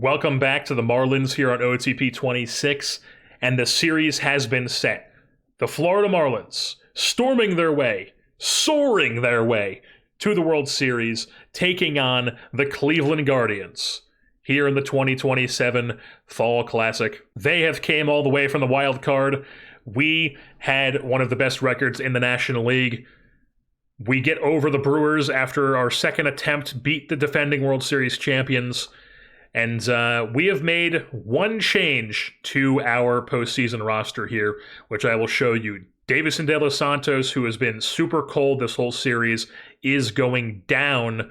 Welcome back to the Marlins here on OOTP 26, and the series has been set. The Florida Marlins storming their way, soaring their way to the World Series, taking on the Cleveland Guardians here in the 2027 Fall Classic. They have came all the way from the wild card. We had one of the best records in the National League. We get over the Brewers after our second attempt, beat the defending World Series champions. And we have made one change to our postseason roster here, which I will show you. Davison De Los Santos, who has been super cold this whole series, is going down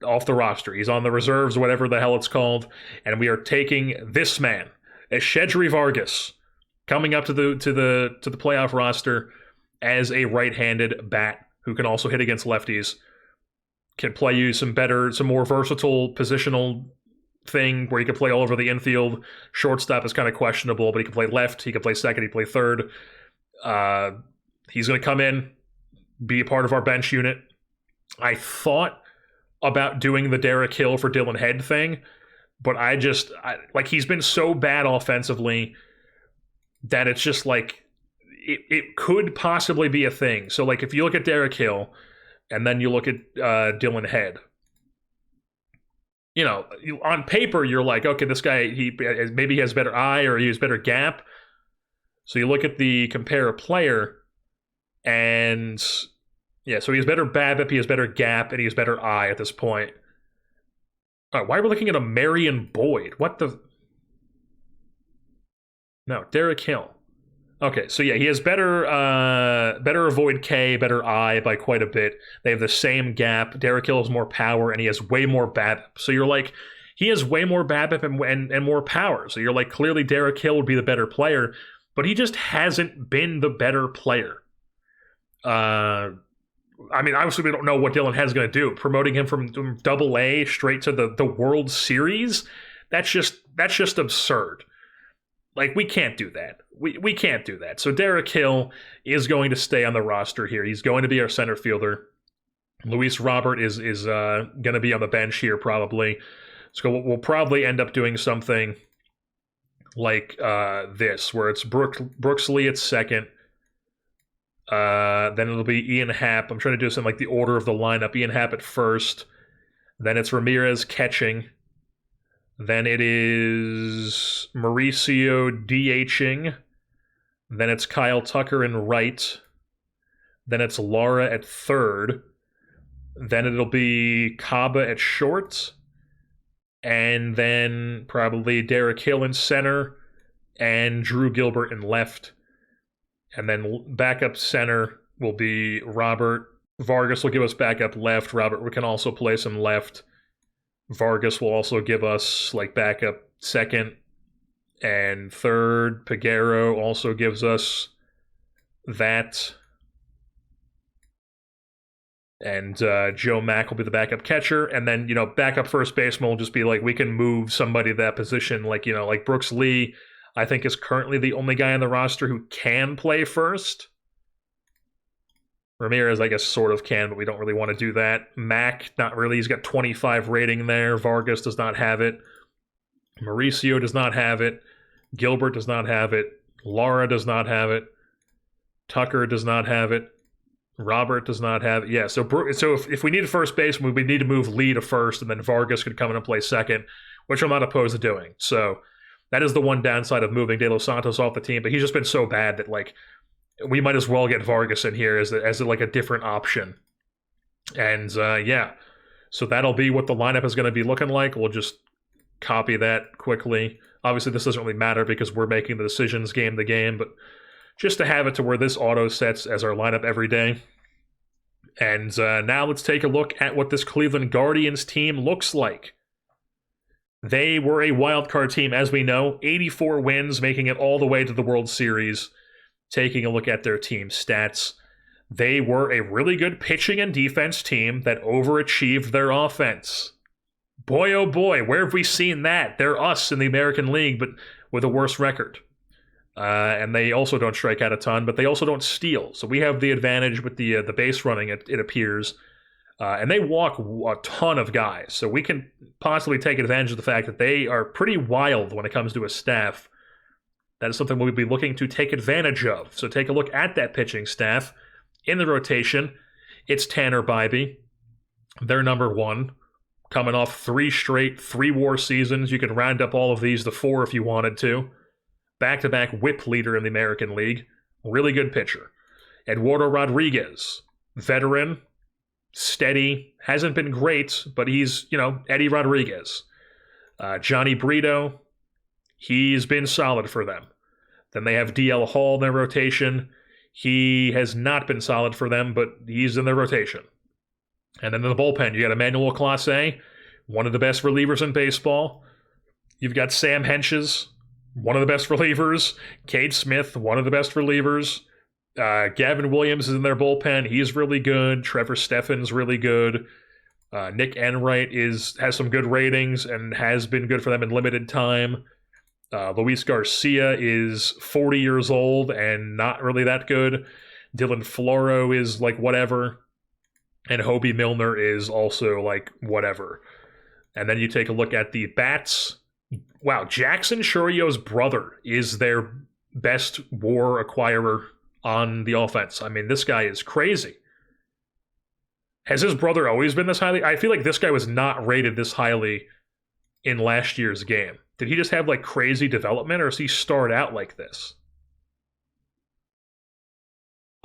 off the roster. He's on the reserves, whatever the hell it's called. And we are taking this man, Eshedri Vargas, coming up to the playoff roster as a right-handed bat who can also hit against lefties. Can play you some more versatile positional thing where he can play all over the infield. Shortstop is kind of questionable, but he can play left, he can play second, he can play third. He's going to come in, be a part of our bench unit. I thought about doing the Derek Hill for Dylan Head thing, but he's been so bad offensively that it's just like it could possibly be a thing. So like if you look at Derek Hill, and then you look at Dylan Head. You know, on paper, you're like, okay, this guy, maybe he has better eye or he has better gap. So you look at the compare a player, and yeah, so he has better BABIP, he has better gap, and he has better eye at this point. All right, why are we looking at a Marion Boyd? What the? No, Derek Hill. Okay, so yeah, he has better avoid K, better I by quite a bit. They have the same gap. Derek Hill has more power, and he has way more BABIP. So you're like, he has way more BABIP and more power. So you're like, clearly Derek Hill would be the better player, but he just hasn't been the better player. I mean, obviously we don't know what Dylan Head's going to do. Promoting him from Double-A straight to the World Series, that's just absurd. Like, we can't do that. We can't do that. So Derek Hill is going to stay on the roster here. He's going to be our center fielder. Luis Robert is going to be on the bench here probably. So we'll probably end up doing something like this, where it's Brooks Lee at second. Then it'll be Ian Happ. I'm trying to do something like the order of the lineup. Ian Happ at first. Then it's Ramirez catching. Then it is Mauricio DHing. Then it's Kyle Tucker in right. Then it's Lara at third. Then it'll be Kaba at short. And then probably Derek Hill in center. And Drew Gilbert in left. And then backup center will be Robert. Vargas will give us backup left. Robert can also play some left. Vargas will also give us like backup second and third. Peguero also gives us that. And Joe Mack will be the backup catcher. And then, backup first baseman will just be like, we can move somebody to that position. Like Brooks Lee, I think, is currently the only guy on the roster who can play first. Ramirez, I guess, sort of can, but we don't really want to do that. Mack, not really. He's got 25 rating there. Vargas does not have it. Mauricio does not have it. Gilbert does not have it. Lara does not have it. Tucker does not have it. Robert does not have it. Yeah, so if we need a first baseman, we need to move Lee to first, and then Vargas could come in and play second, which I'm not opposed to doing. So that is the one downside of moving De Los Santos off the team, but he's just been so bad that, like, we might as well get Vargas in here as a different option. And yeah, so that'll be what the lineup is going to be looking like. We'll just copy that quickly. Obviously, this doesn't really matter because we're making the decisions game to game, but just to have it to where this auto sets as our lineup every day. And now let's take a look at what this Cleveland Guardians team looks like. They were a wildcard team, as we know, 84 wins, making it all the way to the World Series. Taking a look at their team stats, they were a really good pitching and defense team that overachieved their offense. Boy, oh boy, where have we seen that? They're us in the American League, but with a worse record. And they also don't strike out a ton, but they also don't steal. So we have the advantage with the base running, it appears. And they walk a ton of guys, so we can possibly take advantage of the fact that they are pretty wild when it comes to a staff. That is something we'll be looking to take advantage of. So take a look at that pitching staff. In the rotation, it's Tanner Bybee. They're number one. Coming off 3 straight 3-WAR seasons. You could round up all of these to 4 if you wanted to. Back-to-back whip leader in the American League. Really good pitcher. Eduardo Rodriguez. Veteran. Steady. Hasn't been great, but he's, Eddie Rodriguez. Johnny Brito. He's been solid for them. Then they have DL Hall in their rotation. He has not been solid for them, but he's in their rotation. And then in the bullpen, you got Emmanuel Clase, one of the best relievers in baseball. You've got Sam Henches, one of the best relievers. Cade Smith, one of the best relievers. Gavin Williams is in their bullpen. He's really good. Trevor Steffen's really good. Nick Enright has some good ratings and has been good for them in limited time. Luis Garcia is 40 years old and not really that good. Dylan Floro is like whatever. And Hobie Milner is also like whatever. And then you take a look at the bats. Wow, Jackson Churio's brother is their best WAR acquirer on the offense. I mean, this guy is crazy. Has his brother always been this highly? I feel like this guy was not rated this highly in last year's game. Did he just have like crazy development, or does he start out like this?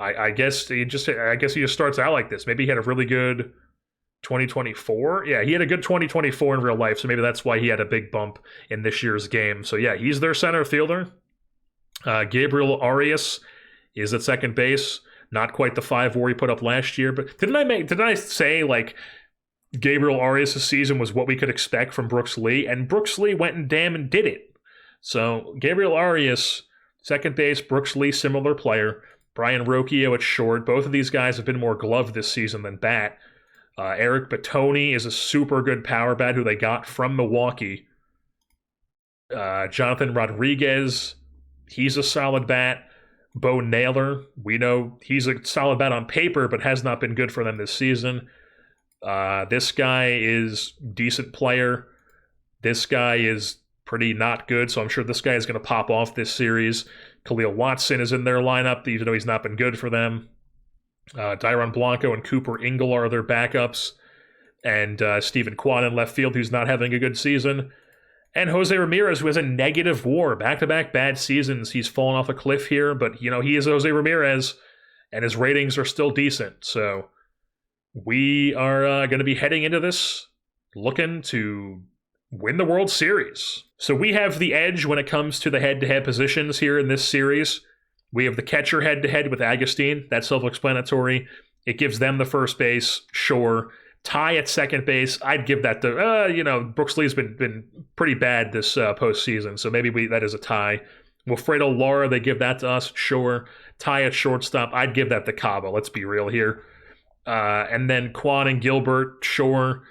I guess he just starts out like this. Maybe he had a really good 2024. Yeah, he had a good 2024 in real life, so maybe that's why he had a big bump in this year's game. So yeah, he's their center fielder. Gabriel Arias is at second base. Not quite the 5-WAR he put up last year, but didn't I say like Gabriel Arias' season was what we could expect from Brooks Lee, and Brooks Lee went and did it. So Gabriel Arias, second base, Brooks Lee, similar player. Brian Rocchio at short. Both of these guys have been more glove this season than bat. Eric Batoni is a super good power bat who they got from Milwaukee. Jonathan Rodriguez, he's a solid bat. Bo Naylor, we know he's a solid bat on paper, but has not been good for them this season. This guy is decent player. This guy is pretty not good, so I'm sure this guy is going to pop off this series. Khalil Watson is in their lineup, even though he's not been good for them. Dairon Blanco and Cooper Ingle are their backups. And Stephen Kwan in left field, who's not having a good season. And Jose Ramirez, who has a negative WAR. Back-to-back bad seasons. He's fallen off a cliff here, but, he is Jose Ramirez, and his ratings are still decent. So we are going to be heading into this looking to win the World Series. So we have the edge when it comes to the head-to-head positions here in this series. We have the catcher head-to-head with Agustin. That's self-explanatory. It gives them the first base, sure. Tie at second base, I'd give that to, Brooks Lee's been pretty bad this postseason, so maybe that is a tie. Wilfredo Lara, they give that to us, sure. Tie at shortstop, I'd give that to Cabo, let's be real here. And then Kwan and Gilbert, sure.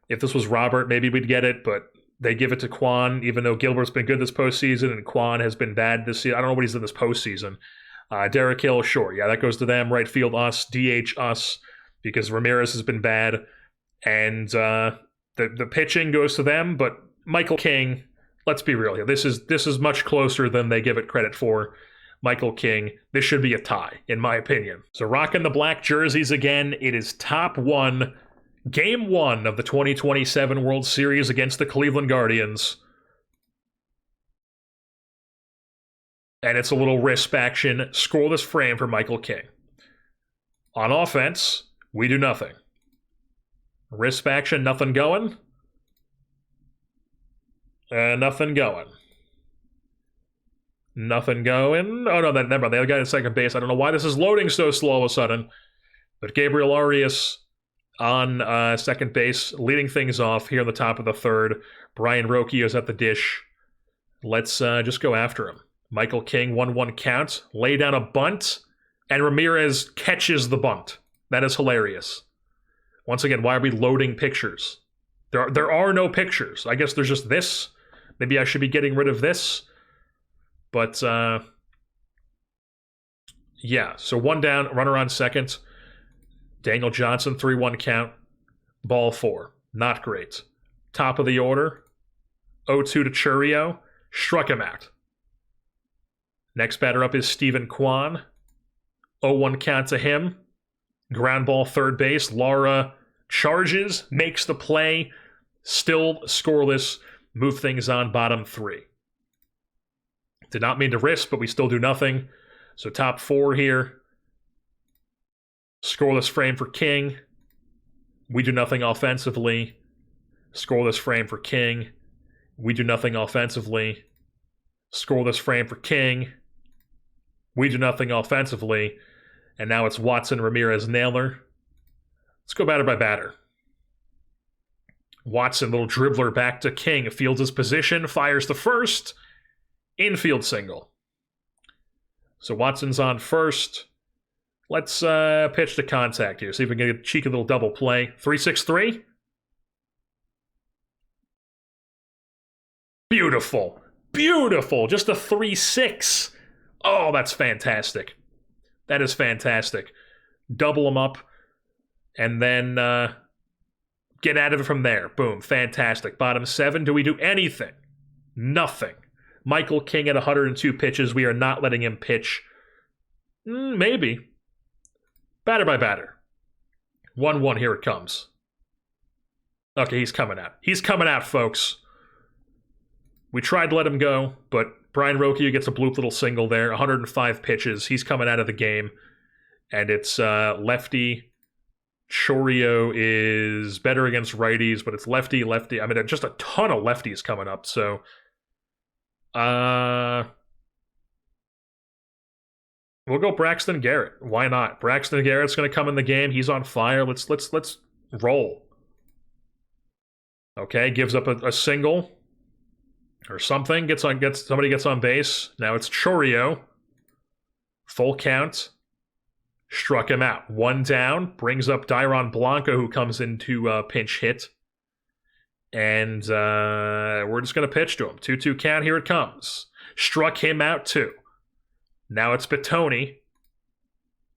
If this was Robert, maybe we'd get it, but they give it to Kwan, even though Gilbert's been good this postseason and Kwan has been bad this season. I don't know what he's done this postseason. Derek Hill, sure. Yeah, that goes to them. Right field, us. DH, us, because Ramirez has been bad. And the pitching goes to them, but Michael King, let's be real here. This is much closer than they give it credit for. Michael King, this should be a tie, in my opinion. So rocking the black jerseys again. It is top one. Game 1 of the 2027 World Series against the Cleveland Guardians. And it's a little wrist action, scoreless frame for Michael King. On offense, we do nothing. Wrist action, nothing going. Nothing going. Nothing going. Oh, no, never mind. They got in second base. I don't know why this is loading so slow all of a sudden. But Gabriel Arias on second base, leading things off here on the top of the third. Brian Rocchio's at the dish. Let's just go after him. Michael King, 1-1 count. Lay down a bunt, and Ramirez catches the bunt. That is hilarious. Once again, why are we loading pictures? There are no pictures. I guess there's just this. Maybe I should be getting rid of this. But, yeah. So 1 down, runner on second. Daniel Johnson, 3-1 count. Ball 4. Not great. Top of the order. 0-2 to Churio. Struck him out. Next batter up is Steven Kwan. 0-1 count to him. Ground ball third base. Lara charges, makes the play. Still scoreless. Move things on, bottom 3. Did not mean to risk, but we still do nothing. So top 4 here. Scoreless frame for King. We do nothing offensively. Scoreless frame for King. We do nothing offensively. Scoreless frame for King. We do nothing offensively. And now it's Watson, Ramirez, Naylor. Let's go batter by batter. Watson, little dribbler back to King. Fields his position, fires the first. Infield single. So Watson's on first. Let's pitch to contact here. See if we can get a cheeky little double play. 3-6-3. Beautiful. Beautiful. Just a 3-6. Oh, that's fantastic. That is fantastic. Double them up. And then get out of it from there. Boom. Fantastic. Bottom 7. Do we do anything? Nothing. Michael King at 102 pitches. We are not letting him pitch. Maybe. Batter by batter. 1-1. Here it comes. Okay, he's coming out. He's coming out, folks. We tried to let him go, but Brian Rokia gets a bloop little single there. 105 pitches. He's coming out of the game. And it's lefty. Churio is better against righties, but it's lefty. I mean, just a ton of lefties coming up, so... we'll go Braxton Garrett. Why not? Braxton Garrett's going to come in the game. He's on fire. Let's roll. Okay, gives up a single or something. Somebody gets on base. Now it's Churio. Full count. Struck him out. 1 down. Brings up Dairon Blanco, who comes into pinch hit. And we're just going to pitch to him. 2-2 count. Here it comes. Struck him out too. Now it's Batoni.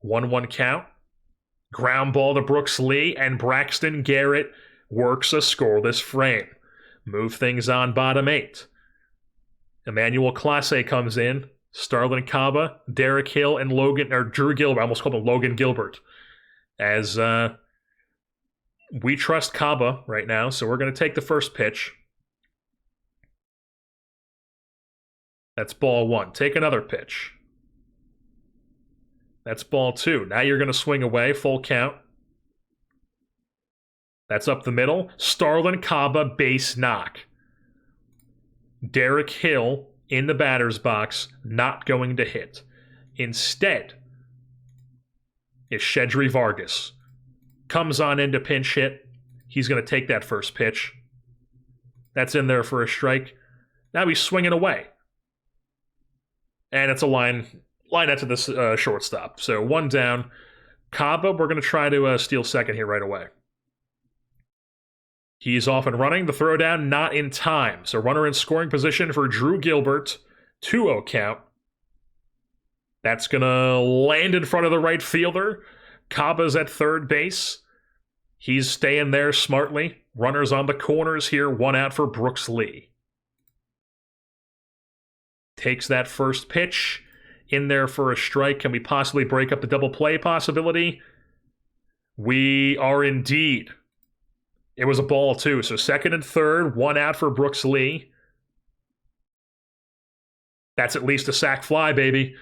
1-1 count. Ground ball to Brooks Lee, and Braxton Garrett works a scoreless frame. Move things on, bottom 8. Emmanuel Clase comes in. Starlin Caba, Derek Hill, and Drew Gilbert. I almost called him Logan Gilbert. As we trust Caba right now, so we're going to take the first pitch. That's ball 1. Take another pitch. That's ball 2. Now you're going to swing away, full count. That's up the middle. Starlin Caba, base knock. Derek Hill in the batter's box, not going to hit. Instead is Shedry Vargas. Comes on into pinch hit. He's going to take that first pitch. That's in there for a strike. Now he's swinging away. And it's a line out to this shortstop. So 1 down. Caba, we're going to try to steal second here right away. He's off and running. The throw down not in time. So runner in scoring position for Drew Gilbert. 2-0 count. That's going to land in front of the right fielder. Caba's at third base. He's staying there smartly. Runners on the corners here. 1 out for Brooks Lee. Takes that first pitch. In there for a strike. Can we possibly break up the double play possibility? We are indeed. It was a ball, too. So second and third, 1 out for Brooks Lee. That's at least a sac fly, baby.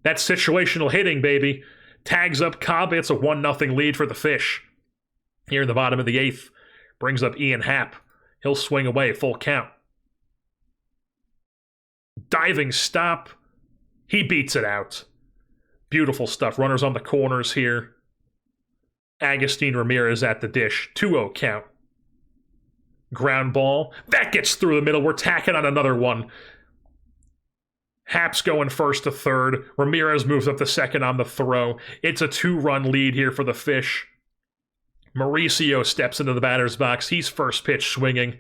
That's situational hitting, baby. Tags up Cobb. It's a 1-0 lead for the Fish. Here in the bottom of the 8th. Brings up Ian Happ. He'll swing away, full count. Diving stop. He beats it out. Beautiful stuff. Runners on the corners here. Agustin Ramirez at the dish. 2-0 count. Ground ball. That gets through the middle. We're tacking on another one. Happ's going first to third. Ramirez moves up to second on the throw. It's a 2-run lead here for the Fish. Mauricio steps into the batter's box. He's first pitch swinging.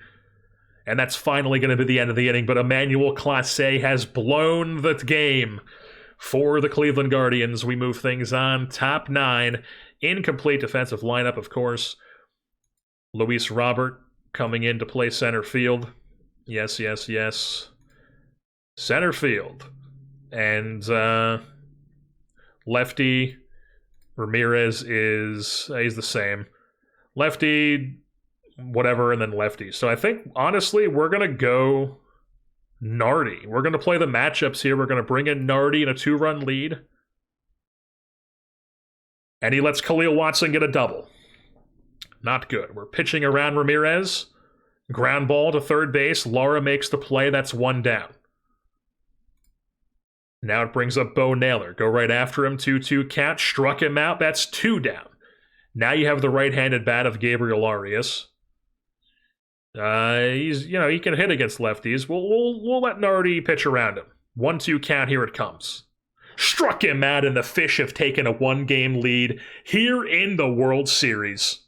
And that's finally going to be the end of the inning. But Emmanuel Clase has blown the game for the Cleveland Guardians. We move things on. Top 9. Incomplete defensive lineup, of course. Luis Robert coming in to play center field. Yes, yes, yes. Center field. And lefty Ramirez he's the same. Lefty, whatever, and then lefty. So I think, honestly, we're going to go Nardi. We're going to play the matchups here. We're going to bring in Nardi in a 2-run lead. And he lets Khalil Watson get a double. Not good. We're pitching around Ramirez. Ground ball to third base. Lara makes the play. That's 1 down. Now it brings up Bo Naylor. Go right after him. 2-2 count. Struck him out. That's 2 down. Now you have the right-handed bat of Gabriel Arias. He can hit against lefties. We'll let Nardi pitch around him. 1-2 count. Here it comes. Struck him out, and the Fish have taken a 1-game lead here in the World Series.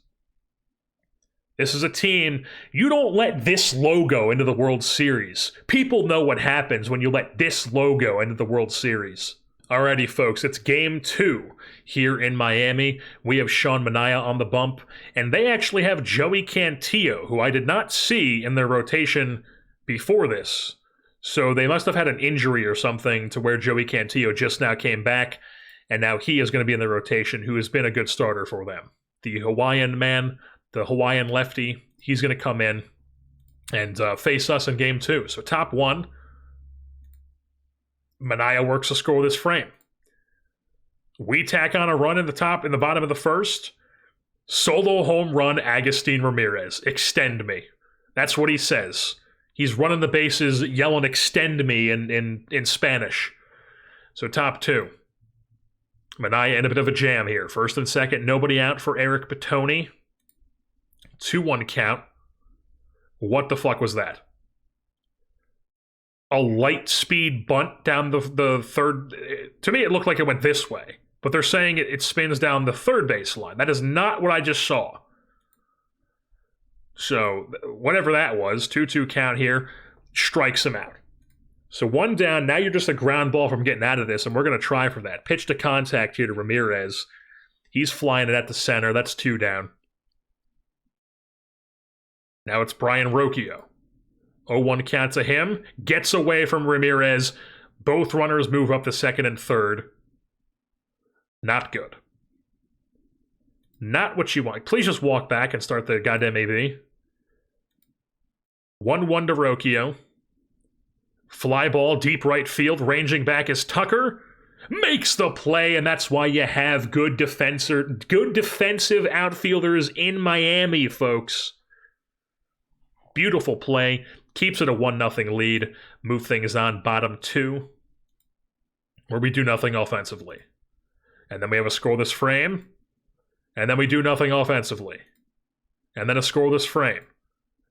This is a team, you don't let this logo into the World Series. People know what happens when you let this logo into the World Series. Alrighty, folks, it's Game 2 here in Miami. We have Sean Manaea on the bump, and they actually have Joey Cantillo, who I did not see in their rotation before this. So they must have had an injury or something to where Joey Cantillo just now came back, and now he is going to be in the rotation, who has been a good starter for them. The Hawaiian man, the Hawaiian lefty, he's going to come in and face us in Game 2. So top 1, Manaea works to score this frame. We tack on a run in the bottom of the first. Solo home run, Agustin Ramirez. Extend me. That's what he says. He's running the bases, yelling "extend me" in Spanish. So top 2. Manaea in a bit of a jam here. First and second, nobody out for Eric Batoni. 2-1 count. What the fuck was that? A light speed bunt down the third. To me, it looked like it went this way. But they're saying it spins down the third baseline. That is not what I just saw. So, whatever that was, 2-2 count here, strikes him out. So 1 down, now you're just a ground ball from getting out of this, and we're going to try for that. Pitch to contact here to Ramirez. He's flying it at the center. That's 2 down. Now it's Brian Rocchio. 0-1 count to him. Gets away from Ramirez. Both runners move up to second and third. Not good. Not what you want. Please just walk back and start the goddamn AB. 1-1 to Rocchio. Fly ball, deep right field. Ranging back is Tucker. Makes the play, and that's why you have good defensive outfielders in Miami, folks. Beautiful play. Keeps it a 1-0 lead. Move things on bottom 2. Where we do nothing offensively. And then we have a scoreless frame. And then we do nothing offensively. And then a scoreless frame.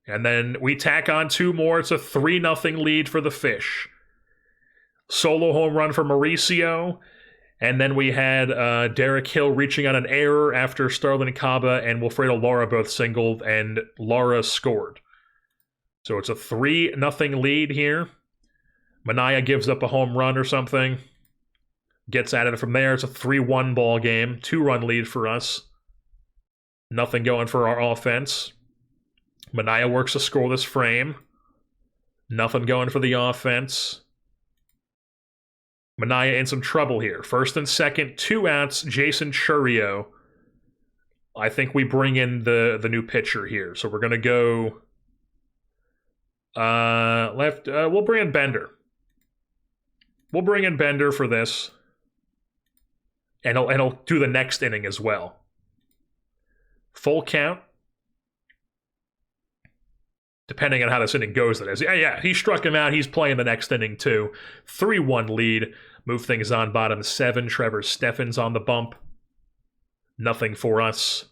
And then we tack on 2 more. It's a 3-0 lead for the Fish. Solo home run for Mauricio. And then we had Derek Hill reaching on an error after Starlin Caba and Wilfredo Lara both singled, and Lara scored. So it's a 3-0 lead here. Manaea gives up a home run or something. Gets at it from there. It's a 3-1 ball game. 2-run lead for us. Nothing going for our offense. Manaea works to score this frame. Nothing going for the offense. Manaea in some trouble here. First and second, 2 outs. Jason Churio. I think we bring in the new pitcher here. So we're going to go left. We'll bring in Bender. We'll bring in Bender for this. And he'll do the next inning as well. Full count. Depending on how this inning goes, that is. Yeah, he struck him out. He's playing the next inning, too. 3-1 lead. Move things on bottom 7. Trevor Steffens on the bump. Nothing for us.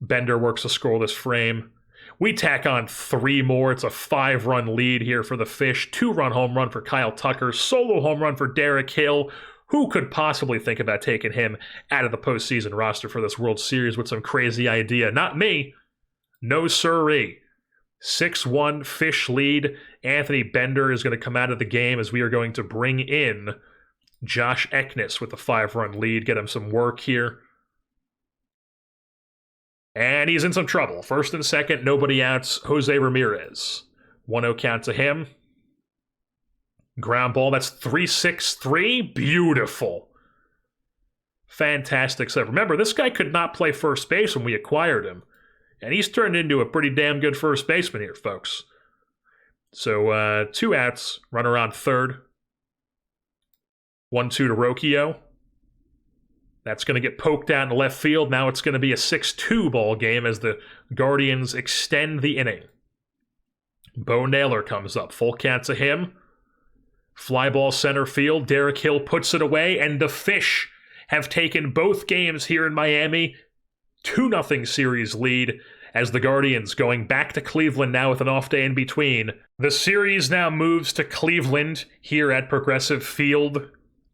Bender works a scoreless frame. We tack on 3 more. It's a 5-run lead here for the Fish. 2-run home run for Kyle Tucker. Solo home run for Derek Hill. Who could possibly think about taking him out of the postseason roster for this World Series with some crazy idea? Not me. No sirree. 6-1 Fish lead. Anthony Bender is going to come out of the game as we are going to bring in Josh Eknes with a 5-run lead. Get him some work here. And he's in some trouble. First and second, nobody outs. Jose Ramirez. 1-0 count to him. Ground ball, that's 3-6-3. Beautiful. Fantastic stuff. Remember, this guy could not play first base when we acquired him. And he's turned into a pretty damn good first baseman here, folks. So, 2 outs. Runner on third. 1-2 to Rocchio. That's going to get poked out in left field. Now it's going to be a 6-2 ball game as the Guardians extend the inning. Bo Naylor comes up. Full count to him. Fly ball center field. Derek Hill puts it away, and the Fish have taken both games here in Miami. 2-0 series lead as the Guardians going back to Cleveland now with an off day in between. The series now moves to Cleveland here at Progressive Field.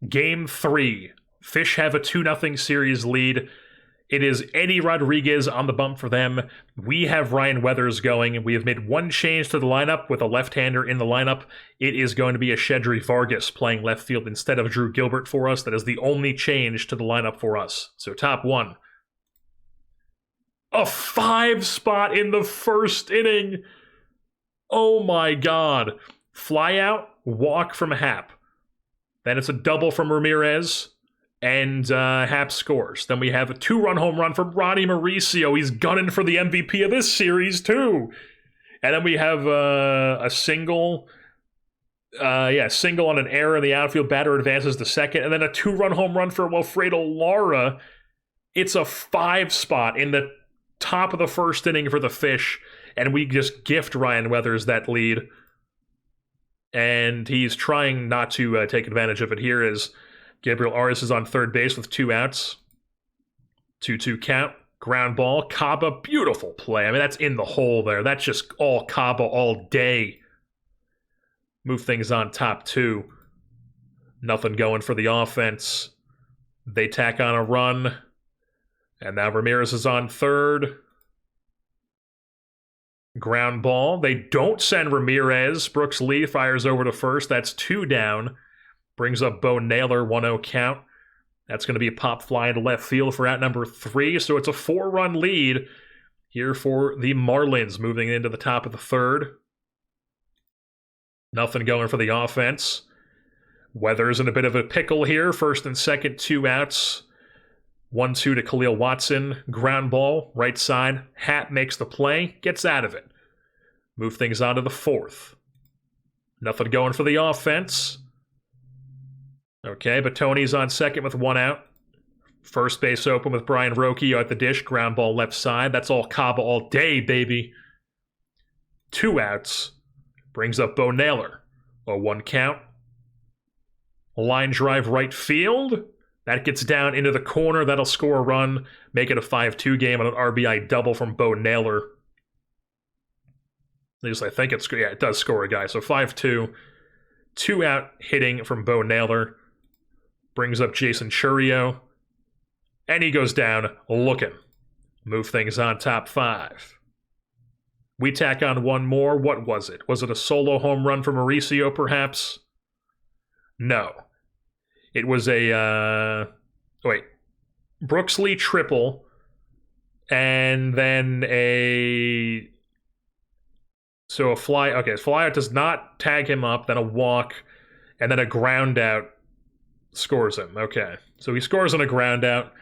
Game 3. Fish have a 2-0 series lead. It is Eddie Rodriguez on the bump for them. We have Ryan Weathers going. We have made one change to the lineup with a left-hander in the lineup. It is going to be a Shedry Vargas playing left field instead of Drew Gilbert for us. That is the only change to the lineup for us. So top 1. A 5 spot in the first inning. Oh my God. Fly out, walk from Happ. Then it's a double from Ramirez. And Happ scores. Then we have a 2-run home run from Ronny Mauricio. He's gunning for the MVP of this series, too. And then we have a single. Single on an error in the outfield. Batter advances to second. And then a 2-run home run for Wilfredo Lara. It's a 5 spot in the top of the first inning for the Fish. And we just gift Ryan Weathers that lead. And he's trying not to take advantage of it here as Gabriel Arias is on third base with 2 outs. 2-2 count. Ground ball. Caba, beautiful play. I mean, that's in the hole there. That's just all Caba all day. Move things on top 2. Nothing going for the offense. They tack on a run. And now Ramirez is on third. Ground ball. They don't send Ramirez. Brooks Lee fires over to first. That's 2 down. Brings up Bo Naylor, 1-0 count. That's going to be a pop fly into left field for out number 3. So it's a 4-run lead here for the Marlins moving into the top of the third. Nothing going for the offense. Weathers in a bit of a pickle here. First and second, 2 outs. 1-2 to Khalil Watson. Ground ball, right side. Happ makes the play, gets out of it. Move things on to the 4th. Nothing going for the offense. Okay, but Tony's on second with 1 out. First base open with Brian Rocchio at the dish. Ground ball left side. That's all Caba all day, baby. 2 outs. Brings up Bo Naylor. A 1 count. Line drive right field. That gets down into the corner. That'll score a run. Make it a 5-2 game on an RBI double from Bo Naylor. At least I think it's... Yeah, it does score a guy. So 5-2. 2 out hitting from Bo Naylor. Brings up Jason Churio. And he goes down looking. Move things on top 5. We tack on one more. What was it? Was it a solo home run from Mauricio, perhaps? No. It was a... Brooks Lee triple. And then a... So a fly... Okay, fly out does not tag him up. Then a walk. And then a ground out scores him. Okay. So he scores on a ground out.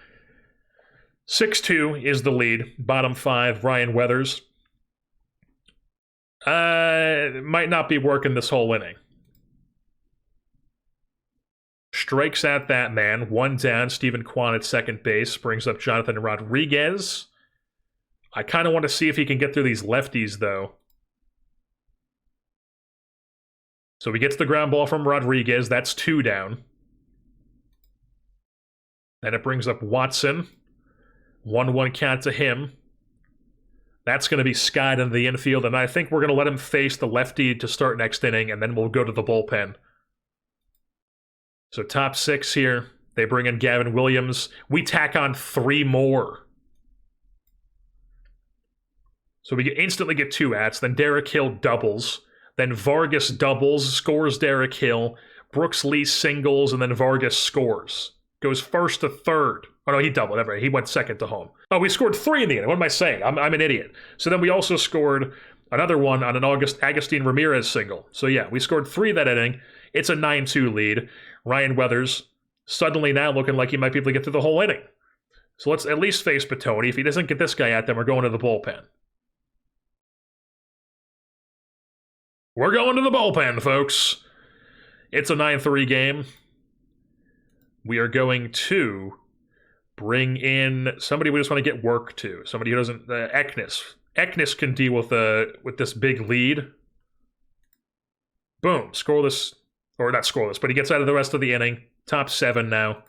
6-2 is the lead. Bottom 5, Ryan Weathers. Might not be working this whole inning. Strikes out that man. 1 down. Stephen Kwan at second base. Brings up Jonathan Rodriguez. I kind of want to see if he can get through these lefties, though. So he gets the ground ball from Rodriguez. That's 2 down. Then it brings up Watson. 1-1 count to him. That's going to be skied into the infield, and I think we're going to let him face the lefty to start next inning, and then we'll go to the bullpen. So top 6 here. They bring in Gavin Williams. We tack on 3 more. So we instantly get 2 outs. Then Derek Hill doubles. Then Vargas doubles, scores Derek Hill. Brooks Lee singles, and then Vargas scores. Goes first to third. Oh, no, he doubled. Right. He went second to home. Oh, we scored 3 in the inning. What am I saying? I'm an idiot. So then we also scored another one on an Agustin Ramirez single. So yeah, we scored 3 that inning. It's a 9-2 lead. Ryan Weathers suddenly now looking like he might be able to get through the whole inning. So let's at least face Batoni. If he doesn't get this guy out, then we're going to the bullpen. We're going to the bullpen, folks. It's a 9-3 game. We are going to bring in somebody we just want to get work to. Somebody who doesn't... Eknis. Eknis can deal with this big lead. Boom. Scoreless. Or not scoreless, but he gets out of the rest of the inning. Top 7 now.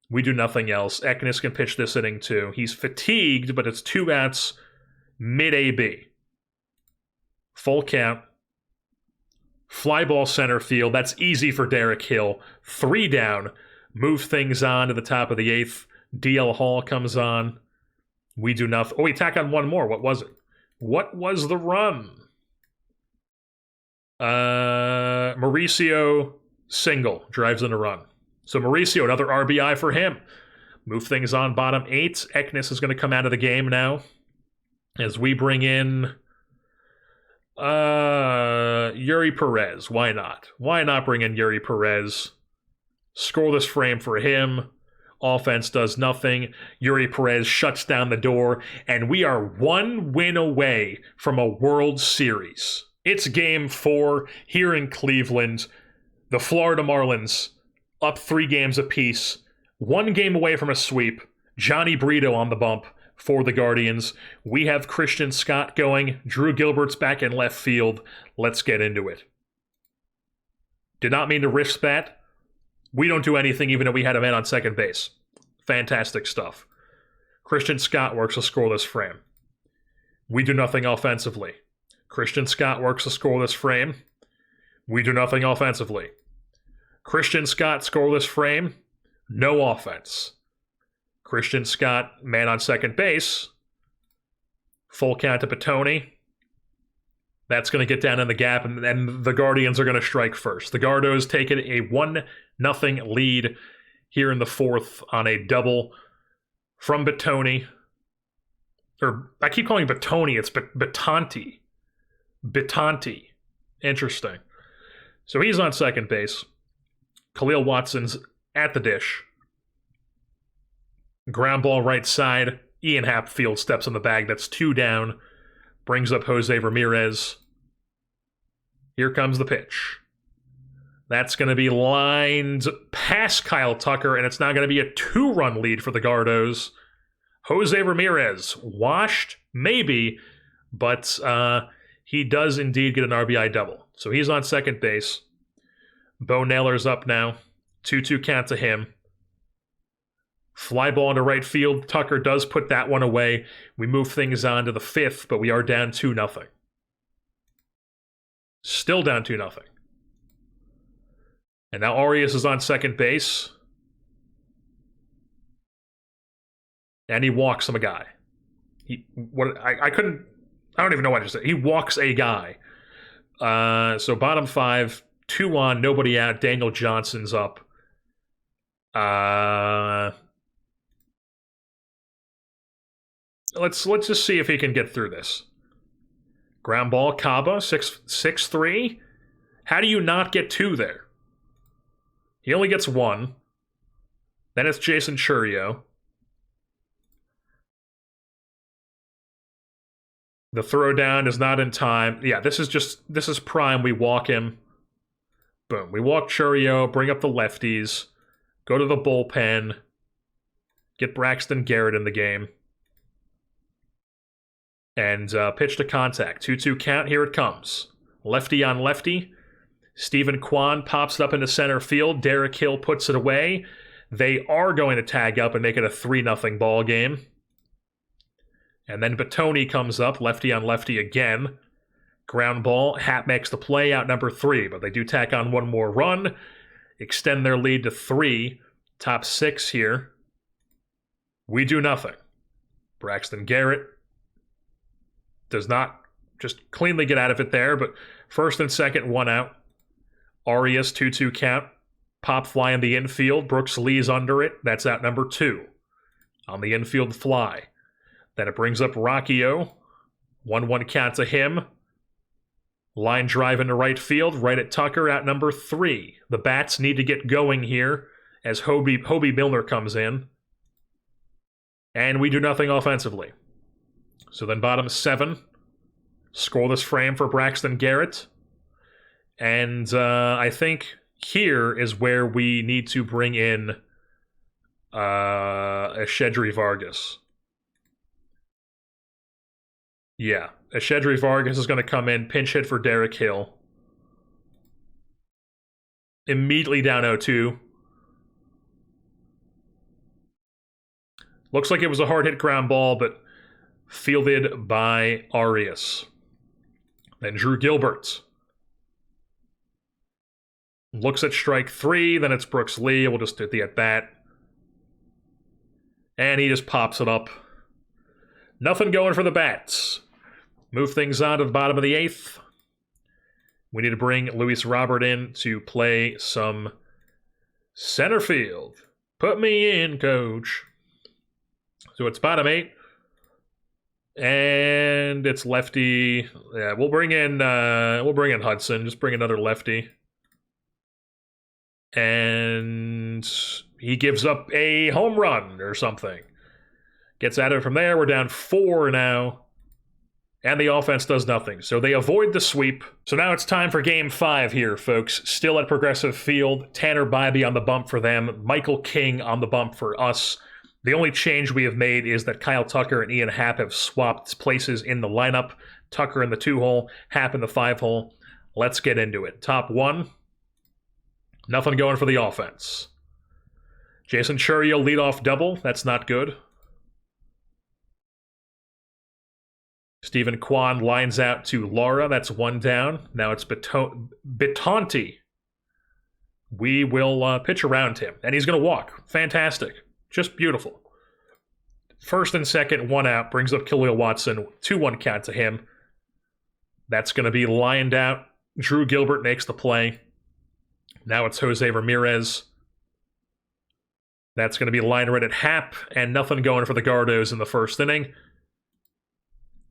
We do nothing else. Eknis can pitch this inning too. He's fatigued, but it's 2 outs. Mid-AB. Full count. Fly ball center field. That's easy for Derek Hill. 3 down. Move things on to the top of the 8th. DL Hall comes on. We do nothing. Oh, we tack on one more. What was it? What was the run? Mauricio single. Drives in a run. So Mauricio, another RBI for him. Move things on bottom 8. Eknis is going to come out of the game now. As we bring in... Yuri Perez. Why not? Why not bring in Yuri Perez? Scoreless frame for him. Offense does nothing. Yuri Perez shuts down the door, and we are 1 win away from a World Series. It's Game 4 here in Cleveland. The Florida Marlins up 3 games apiece. 1 game away from a sweep. Johnny Brito on the bump for the Guardians. We have Christian Scott going. Drew Gilbert's back in left field. Let's get into it. Did not mean to risk that. We don't do anything even if we had a man on second base. Fantastic stuff. Christian Scott works a scoreless frame. We do nothing offensively. Christian Scott works a scoreless frame. We do nothing offensively. Christian Scott scoreless frame. No offense. Christian Scott, man on second base. Full count to Batoni. That's going to get down in the gap, and the Guardians are going to strike first. The Gardos take it a 1-0 lead here in the 4th on a double from Batoni. Or, I keep calling it Batoni, it's Batanti. Batanti. Interesting. So he's on second base. Khalil Watson's at the dish. Ground ball right side. Ian Hapfield steps on the bag. That's 2 down. Brings up Jose Ramirez. Here comes the pitch. That's going to be lined past Kyle Tucker, and it's now going to be a 2-run lead for the Gardos. Jose Ramirez, washed? Maybe, but he does indeed get an RBI double. So he's on second base. Bo Naylor's up now. 2-2 count to him. Fly ball into right field. Tucker does put that one away. We move things on to the 5th, but we are down 2-0. Still down 2-0. And now Arias is on second base. And he walks him a guy. I don't even know what to say. He walks a guy. So bottom 5, 2 on, nobody out. Daniel Johnson's up. Let's just see if he can get through this. Ground ball, Caba, 6-3. How do you not get 2 there? He only gets 1. Then it's Jason Churio. The throw down is not in time. Yeah, this is prime. We walk him. Boom. We walk Churio, bring up the lefties, go to the bullpen, get Braxton Garrett in the game. And pitch to contact. 2-2 count. Here it comes. Lefty on lefty. Stephen Kwan pops it up into center field. Derek Hill puts it away. They are going to tag up and make it a 3-0 ball game. And then Batoni comes up. Lefty on lefty again. Ground ball. Happ makes the play out number 3. But they do tack on 1 more run. Extend their lead to 3. Top 6 here. We do nothing. Braxton Garrett does not just cleanly get out of it there, but first and second, 1 out. Arias, 2-2 count. Pop fly in the infield. Brooks Lee's under it. That's out number 2. on the infield fly. Then it brings up Rocchio. 1-1 count to him. Line drive into right field, right at Tucker, out number 3. The bats need to get going here as Hobie Milner comes in. And we do nothing offensively. So then bottom 7. Scoreless frame for Braxton Garrett. And I think here is where we need to bring in Eshedri Vargas. Yeah, Eshedri Vargas is going to come in, pinch hit for Derek Hill. Immediately down 0-2. Looks like it was a hard hit ground ball, but fielded by Arias. Then Drew Gilbert. Looks at strike 3, then it's Brooks Lee. We'll just do the at-bat. And he just pops it up. Nothing going for the bats. Move things on to the bottom of the 8th. We need to bring Luis Robert in to play some center field. Put me in, coach. So it's bottom 8. And it's lefty. Yeah, we'll bring in Hudson. Just bring another lefty. And he gives up a home run or something. Gets at it from there. We're down 4 now. And the offense does nothing. So they avoid the sweep. So now it's time for Game 5 here, folks. Still at Progressive Field. Tanner Bybee on the bump for them. Michael King on the bump for us. The only change we have made is that Kyle Tucker and Ian Happ have swapped places in the lineup. Tucker in the 2-hole, Happ in the 5-hole. Let's get into it. Top 1. Nothing going for the offense. Jason Chourio leadoff double. That's not good. Stephen Kwan lines out to Lara. That's 1 down. Now it's Bitonti. We will pitch around him. And he's going to walk. Fantastic. Just beautiful. First and second, 1 out. Brings up Khalil Watson. 2-1 count to him. That's going to be lined out. Drew Gilbert makes the play. Now it's Jose Ramirez. That's going to be lined right at Happ. And nothing going for the Gardos in the first inning.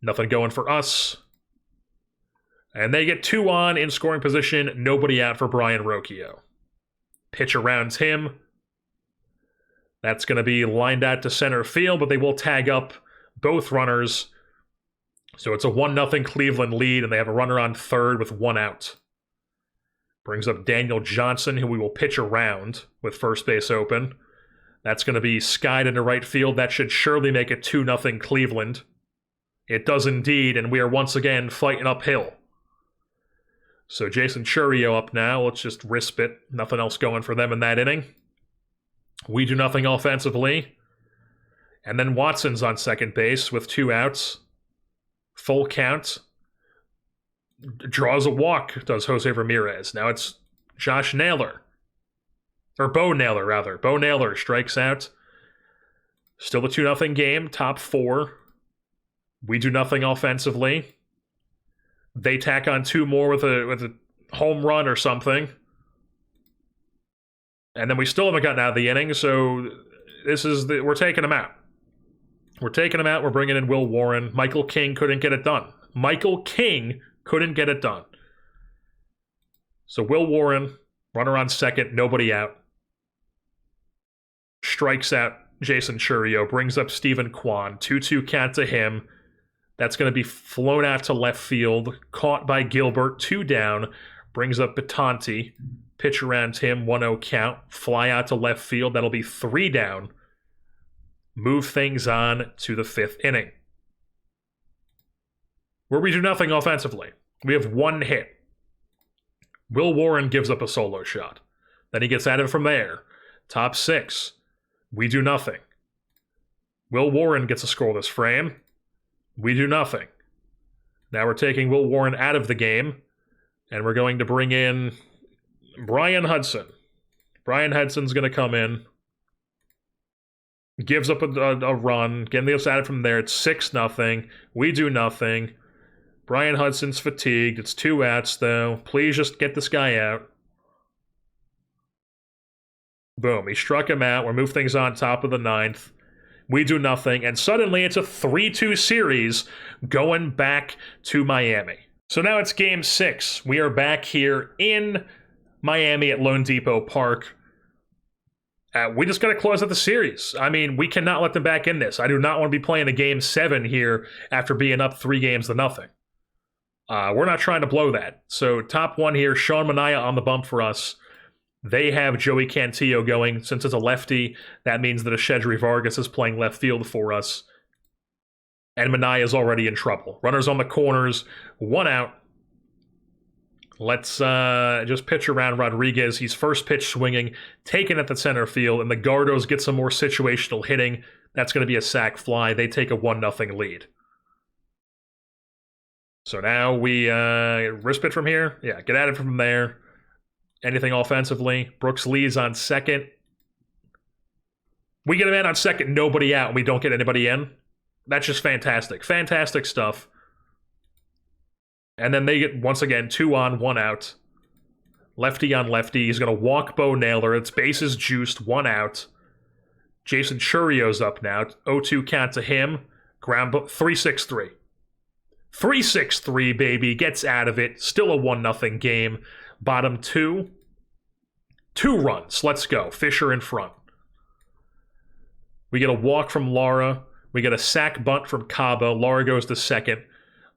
Nothing going for us. And they get 2 on in scoring position. Nobody out for Brian Rocchio. Pitch around him. That's going to be lined out to center field, but they will tag up both runners. So it's a 1-0 Cleveland lead, and they have a runner on third with 1 out. Brings up Daniel Johnson, who we will pitch around with first base open. That's going to be skied into right field. That should surely make it 2-0 Cleveland. It does indeed, and we are once again fighting uphill. So Jason Chourio up now. Let's just risp it. Nothing else going for them in that inning. We do nothing offensively. And then Watson's on second base with 2 outs. Full count. Draws a walk, does Jose Ramirez. Now it's Josh Naylor. Or Bo Naylor, rather. Bo Naylor strikes out. Still a 2-0 game. Top 4. We do nothing offensively. They tack on 2 more with a home run or something. And then we still haven't gotten out of the inning, so we're taking them out. We're taking them out. We're bringing in Will Warren. Michael King couldn't get it done. Michael King couldn't get it done. So Will Warren, runner on second, nobody out. Strikes out Jason Chourio, brings up Stephen Kwan. 2-2 count to him. That's going to be flown out to left field. Caught by Gilbert, 2 down. Brings up Bitonti. Pitch around him, 1-0 count. Fly out to left field. That'll be 3 down. Move things on to the 5th inning, where we do nothing offensively. We have 1 hit. Will Warren gives up a solo shot. Then he gets at it from there. Top 6. We do nothing. Will Warren gets a scoreless frame. We do nothing. Now we're taking Will Warren out of the game, and we're going to bring in Brian Hudson. Brian Hudson's going to come in. Gives up a run. Getting the at it from there. It's 6-0. We do nothing. Brian Hudson's fatigued. It's 2 outs, though. Please just get this guy out. Boom. He struck him out. We'll move things on top of the 9th. We do nothing, and suddenly it's a 3-2 series going back to Miami. So now it's Game 6. We are back here in Miami at Lone Depot Park. We just got to close out the series. I mean, we cannot let them back in this. I do not want to be playing a Game 7 here after being up 3-0. We're not trying to blow that. So top one here, Sean Manaea on the bump for us. They have Joey Cantillo going. Since it's a lefty, that means that Ashedri Vargas is playing left field for us. And Manaea is already in trouble. Runners on the corners, 1 out. Let's just pitch around Rodriguez. He's first pitch swinging, taken at the center field, and the Gardos get some more situational hitting. That's going to be a sac fly. They take a 1-0 lead. So now we wrist pitch from here. Yeah, get at it from there. Anything offensively. Brooks Lee's on second. We get a man on second, nobody out, and we don't get anybody in. That's just fantastic. Fantastic stuff. And then they get, once again, 2 on, 1 out. Lefty on lefty. He's going to walk Bo Naylor. It's bases juiced, 1 out. Jason Churrio's up now. 0-2 count to him. Ground 3-6-3. 3-6-3, baby. Gets out of it. Still a 1-0 game. Bottom 2. 2 runs. Let's go. Fisher in front. We get a walk from Lara. We get a sac bunt from Caba. Lara goes to second.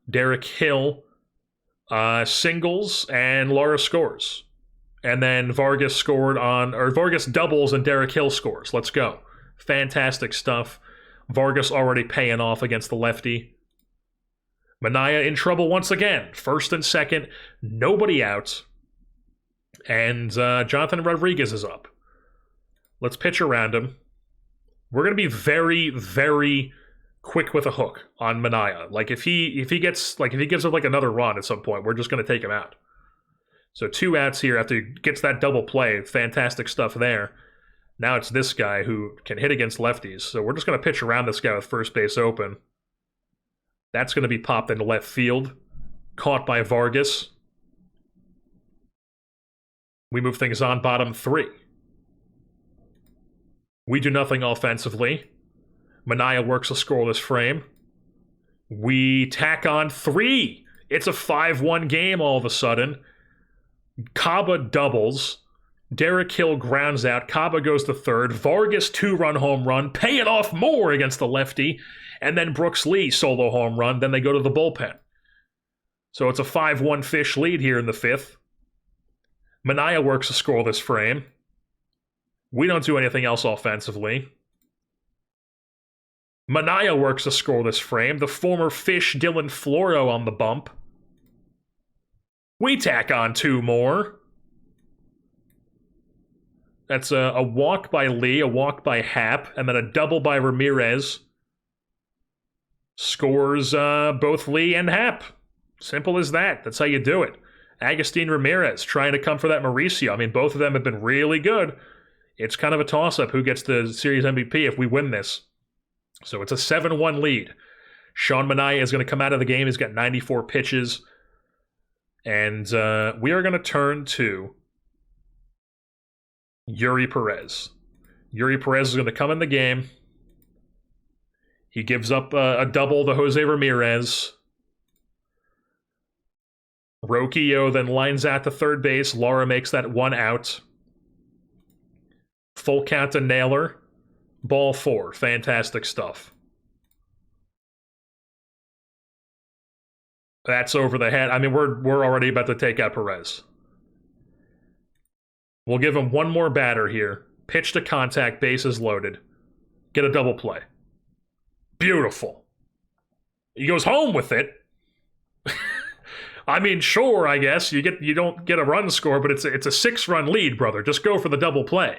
Derek Hill singles, and Lara scores. And then Vargas Vargas doubles and Derek Hill scores. Let's go. Fantastic stuff. Vargas already paying off against the lefty. Manaea in trouble once again. First and second, nobody out. And Jonathan Rodriguez is up. Let's pitch around him. We're going to be very, very quick with a hook on Manaea. Like if he gives up like another run at some point, we're just going to take him out. So 2 outs here after he gets that double play. Fantastic stuff there. Now it's this guy who can hit against lefties. So we're just going to pitch around this guy with first base open. That's going to be popped into left field. Caught by Vargas. We move things on, bottom 3. We do nothing offensively. Manaea works a scoreless frame. We tack on 3. It's a 5-1 game all of a sudden. Caba doubles. Derek Hill grounds out. Caba goes to third. Vargas 2-run home run. Pay it off more against the lefty. And then Brooks Lee solo home run. Then they go to the bullpen. So it's a 5-1 Fish lead here in the 5th. Manaea works a scoreless frame. We don't do anything else offensively. Manaea works a scoreless frame. The former Fish Dylan Floro on the bump. We tack on 2 more. That's a walk by Lee, a walk by Happ, and then a double by Ramirez. Scores both Lee and Happ. Simple as that. That's how you do it. Agustin Ramirez trying to come for that Mauricio. I mean, both of them have been really good. It's kind of a toss-up who gets the series MVP if we win this. So it's a 7-1 lead. Sean Manaea is going to come out of the game. He's got 94 pitches. And we are going to turn to Yuri Perez. Yuri Perez is going to come in the game. He gives up a double to Jose Ramirez. Rocchio then lines out to third base. Lara makes that 1 out. Full count to Naylor. Ball 4. Fantastic stuff. That's over the head. I mean, we're already about to take out Perez. We'll give him 1 more batter here. Pitch to contact, bases loaded. Get a double play. Beautiful. He goes home with it. I mean, sure, I guess. You don't get a run score, but it's a 6-run lead, brother. Just go for the double play.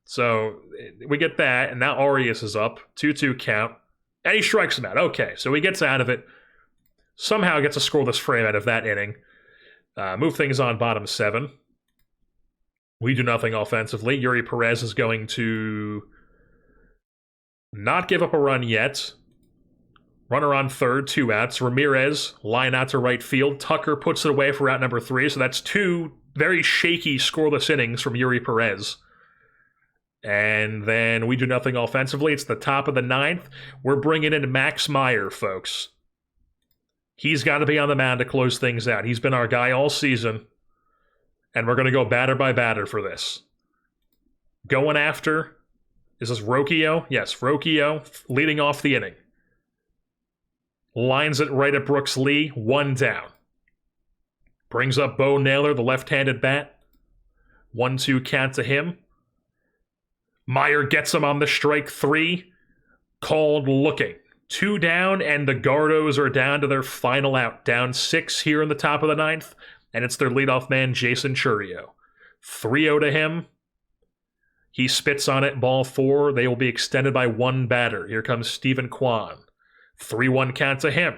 So we get that, and now Arias is up. 2-2 count. And he strikes him out. Okay, so he gets out of it. Somehow gets a scoreless frame out of that inning. Move things on bottom 7. We do nothing offensively. Yuri Perez is going to not give up a run yet. Runner on third, 2 outs. Ramirez, line out to right field. Tucker puts it away for out number 3. So that's 2 very shaky scoreless innings from Yuri Perez. And then we do nothing offensively. It's the top of the ninth. We're bringing in Max Meyer, folks. He's got to be on the mound to close things out. He's been our guy all season. And we're going to go batter by batter for this. Going after, is this Rocchio? Yes, Rocchio leading off the inning. Lines it right at Brooks Lee, 1 down. Brings up Bo Naylor, the left-handed bat. 1-2 count to him. Meyer gets him on the strike 3. Called looking. 2 down, and the Gardos are down to their final out. Down 6 here in the top of the ninth, and it's their leadoff man, Jason Churio. 3-0 to him. He spits on it, ball 4. They will be extended by 1 batter. Here comes Stephen Kwan. 3-1 count to him.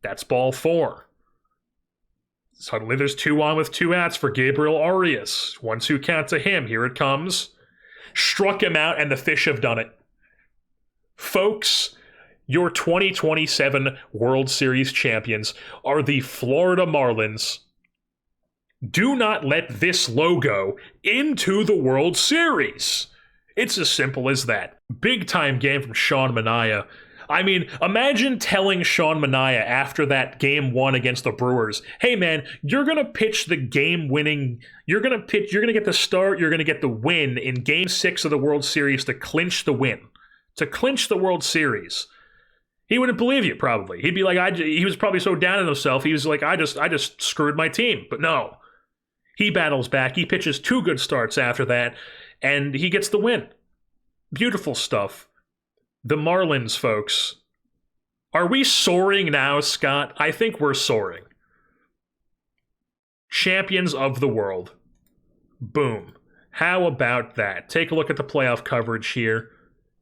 That's ball 4. Suddenly there's 2 on with 2 outs for Gabriel Arias. 1-2 count to him. Here it comes. Struck him out, and the Fish have done it. Folks, your 2027 World Series champions are the Florida Marlins. Do not let this logo into the World Series. It's as simple as that. Big time game from Sean Manaea. I mean, imagine telling Sean Manaea after that game 1 against the Brewers, hey man, you're going to pitch the game-winning, you're going to get the start, you're going to get the win in Game 6 of the World Series to clinch the win, to clinch the World Series. He wouldn't believe you, probably. He'd be like, he was probably so down on himself, he was like, I just screwed my team. But no. He battles back, he pitches 2 good starts after that, and he gets the win. Beautiful stuff. The Marlins, folks. Are we soaring now, Scott? I think we're soaring. Champions of the world. Boom. How about that? Take a look at the playoff coverage here.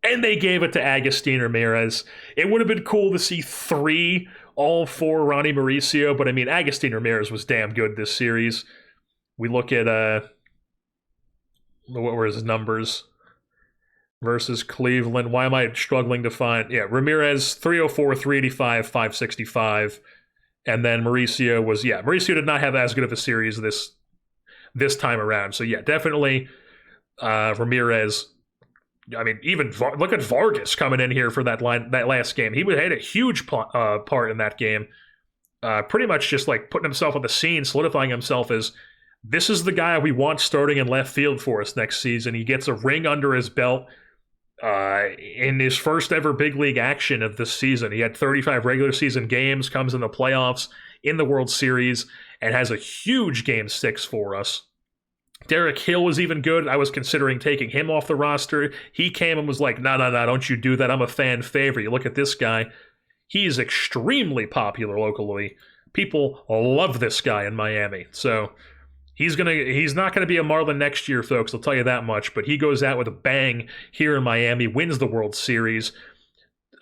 And they gave it to Agustin Ramirez. It would have been cool to see 3, all 4 Ronny Mauricio, but I mean, Agustin Ramirez was damn good this series. We look at, what were his numbers? Versus Cleveland. Why am I struggling to find? Yeah, Ramirez, 304, 385, 565. And then Mauricio was, Mauricio did not have as good of a series this time around. So yeah, definitely Ramirez. I mean, even look at Vargas coming in here for that last game. He had a huge part in that game. Pretty much just like putting himself on the scene, solidifying himself as this is the guy we want starting in left field for us next season. He gets a ring under his belt. In his first ever big league action of this season. He had 35 regular season games, comes in the playoffs, in the World Series, and has a huge Game 6 for us. Derek Hill was even good. I was considering taking him off the roster. He came and was like, no, don't you do that. I'm a fan favorite. You look at this guy. He's extremely popular locally. People love this guy in Miami. So he's not gonna be a Marlin next year, folks. I'll tell you that much. But he goes out with a bang here in Miami, wins the World Series.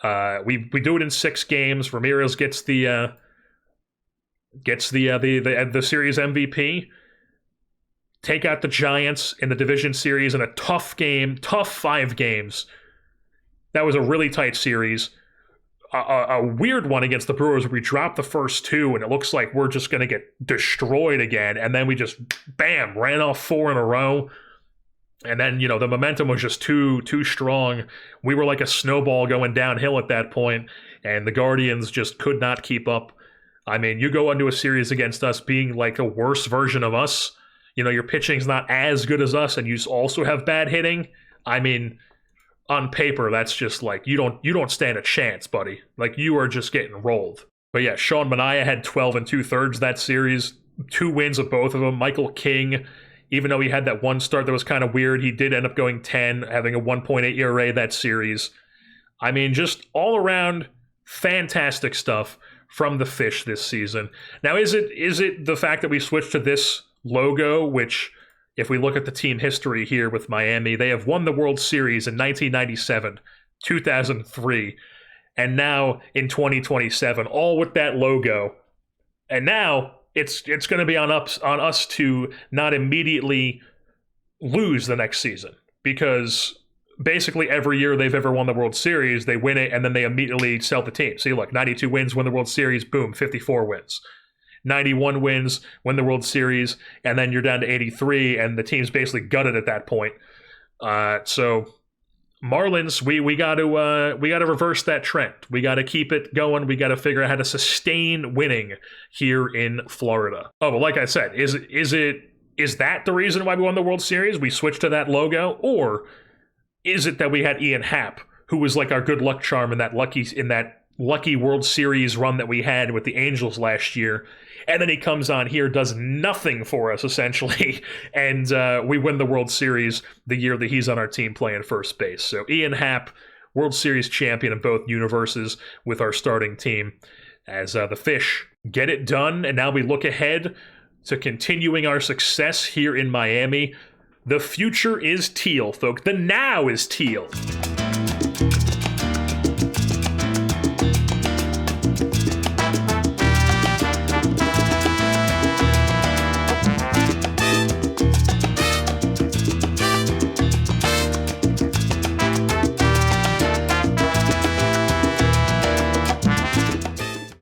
We do it in 6 games. Ramirez gets the series MVP. Take out the Giants in the division series in a tough 5 games. That was a really tight series. A weird one against the Brewers where we dropped the first 2 and it looks like we're just going to get destroyed again. And then we just, bam, ran off 4 in a row. And then, the momentum was just too strong. We were like a snowball going downhill at that point, and the Guardians just could not keep up. I mean, you go into a series against us being like a worse version of us. Your pitching's not as good as us, and you also have bad hitting. I mean, on paper, that's just like, you don't stand a chance, buddy. Like, you are just getting rolled. But yeah, Sean Manaea had 12 2/3 that series, 2 wins of both of them. Michael King, even though he had that one start that was kind of weird, he did end up going 10, having a 1.8 ERA that series. I mean, just all around fantastic stuff from the Fish this season. Now, is it the fact that we switched to this logo, which, if we look at the team history here with Miami, they have won the World Series in 1997, 2003, and now in 2027, all with that logo. And now it's going to be on us to not immediately lose the next season, because basically every year they've ever won the World Series, they win it and then they immediately sell the team. See, look, 92 wins, win the World Series, boom, 54 wins. 91 wins, win the World Series, and then you're down to 83, and the team's basically gutted at that point. So Marlins, we got to reverse that trend. We got to keep it going. We got to figure out how to sustain winning here in Florida. Oh, well, like I said, is that the reason why we won the World Series? We switched to that logo, or is it that we had Ian Happ, who was like our good luck charm in that lucky World Series run that we had with the Angels last year, and then he comes on here, does nothing for us essentially, and we win the World Series the year that he's on our team playing first base. So Ian Happ, World Series champion in both universes with our starting team, as the Fish get it done, and now we look ahead to continuing our success here in Miami. The future is teal, folks. The now is teal.